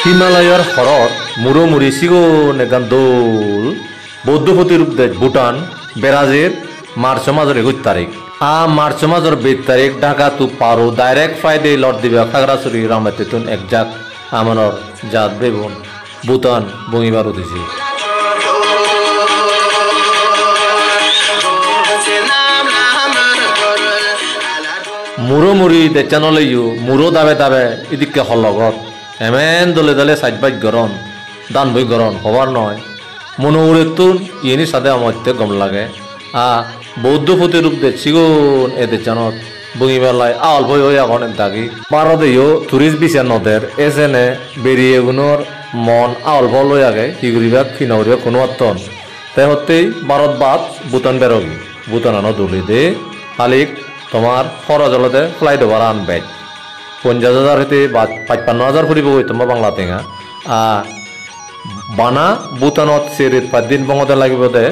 হিমালয়ৰ হৰত মুৰমুৰি চিগনে গান দৌল বৌদ্ধপতি ৰূপ দে ভূটান বেৰাজেৰ মার্চ মাসের 21 তারিখ মার্চ মাসের 20 তারিখ ঢাকা তু পারো ডাইরেক্ট ফ্লাইটে লট দিবে খাগড়াছড়ি রামেতেতুন একজাক আমানর জাত বেবন ভূটান বঙ্গিবার উঠেছে মুরমুরি দেচানলেও মুরো দাবে দাবে এদিকে হলগত এমেন দলে দলে সাইডবাইট গরম দান বই গরম হবার নয় মনোউরেতুন ইনি সাথে আমারতে গম লাগে বৌদ্ধ পুঁতি রূপ দে চিগুন এ দেচানত বঙ্গিমেলায় আল বই হয়ে এখন দাগি ভারতেও টুরিস্ট বিশা নদের এসেনে বেরিয়ে গুণর মন আল ভল লই আগে হিগুরিবা খিনাউরিয়া কোনো অত্তন তাই হতেই ভারত বাদ ভুটান বেরোগি ভুটান আনো দুলি দে হালিক তোমার খরচলতে ফ্লাইট ওভার আনবে 50,000 হইতে 55,000 ফুরিব হই তোমার বাংলা টেঙা বানা ভুটানত সেরিত 5 দিন বঙতে লাগিব দে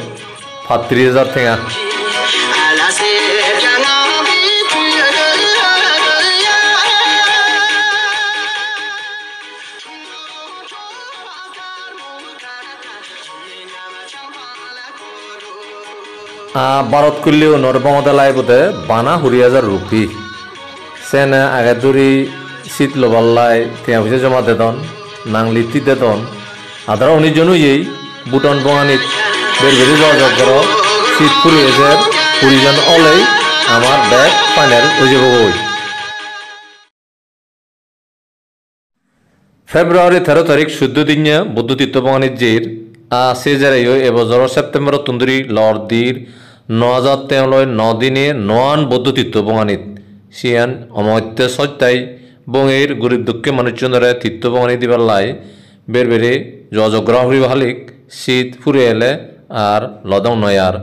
35,000 টেঙা ভারত করলেও নরবঙতে লাগিব দে বানা 20,000 রুপি সেনে আগে দূরি শীত লবাল্লাই টিয়া পয়সা জমা দেদন নাংলিতি দেদন আদার 19 জনই এই ভুটান বঙানিত বেরবেরি যোগাযোগ করো শীত ফুরি এসে 20 জন অলেই আমার ব্যাগ ফাইনাল হয়ে যাব ফেব্রুয়ারি 13 তারিখ 14 দিন বৌদ্ধ তীর্থ বঙানিজ্যের সে যারাই এবছর সেপ্টেম্বর তুন্দুরি লর্দির 9,000 তেওলয় 9 দিনে নয়ান বৌদ্ধ তীর্থ বঙানিত সিয়ান অমত্য সত্যাই বঙের গরিব দুঃখে মানুষজনরে তীর্থ বঙানি দিবার লাই বেরবেরে যোগাযোগ হরি হালিক শীত ফুরে এলে আর লদং নয়ার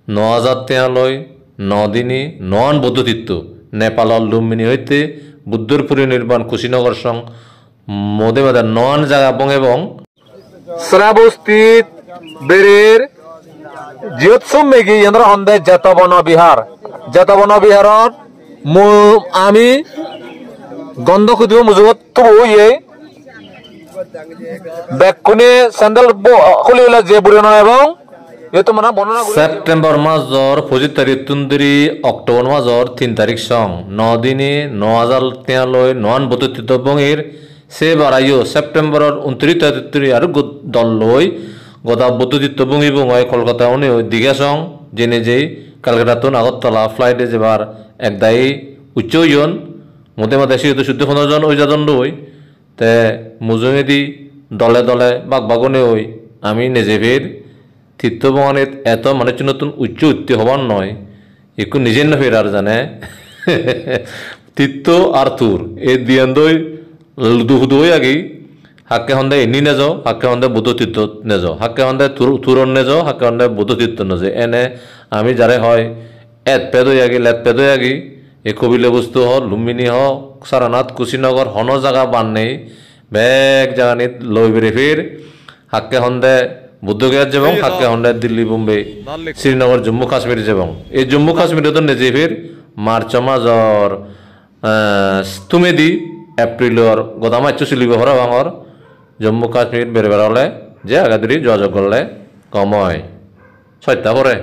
9,000 তেওলয় 9 দিনে নয়ান বৌদ্ধ তীর্থ নেপালর লুম্বিনী হইতে বুদ্ধর পরিনির্বাণ কুশীনগর সং মদে মদে নয়ান জায়গা বং এবং শ্রাবস্তিত বেরের জিয়ৎসম মেঘি ইন্দ্র হন্দে জেতবন বিহারত আমি গন্ধ খুদিব মুজুগত তবু ইয়ে বেকুনে স্যান্ডেল খুলিলে যে বুড়ানো এবং সেপ্টেম্বর মাসর 25 তারিখ তুন্দুরি অক্টোবর মাসর 3 তারিখ সং 9 দিনে 9,000 তেওলয় নয়ান বৌদ্ধ তীর্থ বঙের সে বারাইও সেপ্টেম্বরের 29 তারিখ আর দল লই গদা বৌদ্ধ তীর্থ বঙ্গি বঙ্গয় কলকাতা উনি দীঘা সং জেনে যেই কালকাতাতুন আগরতলা ফ্লাইটে যাবার এক দায়ী উচ্চ ইয়ন মধ্যে মধ্যে সে শুদ্ধ 15 জন ওই যাজন লই তে মুজুঙেদি দলে দলে বাঘ বাগনে ওই আমি নিজে ফের তীর্থ বঙানিত এত মানুষ নতুন উচ্চ উত্তি হবার নয় একটু নিজের না ফের আর জানে তীর্থ আর তুর এই দিয়ান্দই দুই আগেই হাক্কে সন্ধ্যে এনি নেযাও হাক্কে সন্ধ্যে বুদ্ধ তীর্থ নেযাও হাক্কে সন্ধ্যে তুরন নেযাও হাক্কে সন্ধ্যে বুদ্ধ তীর্থ নেযাও এনে আমি যারে হয় এত পেদই আগি লেত পেদই আগি এই কবিলে বস্তু হল লুম্বিনী হক সারানাথ কুশীনগর হন জায়গা বান নেই বেগ জাগানিত লই বেড়ে ফির হাক্কে সন্ধ্যে বুদ্ধগয়াত যাব হাক্কে সন্ধ্যে দিল্লি বোম্বে শ্রীনগর জম্মু কাশ্মীর যাব এই জম্মু কাশ্মীরে তো নেজে ফির মার্চ মাসর তুমি দি এপ্রিলর গদামাচ্ছ চলিব হরা ভাঙর জম্মু কাশ্মীর বেড়ে বেড়ালে যে আগে যোগাযোগ করলে কম হয় 6টা পরে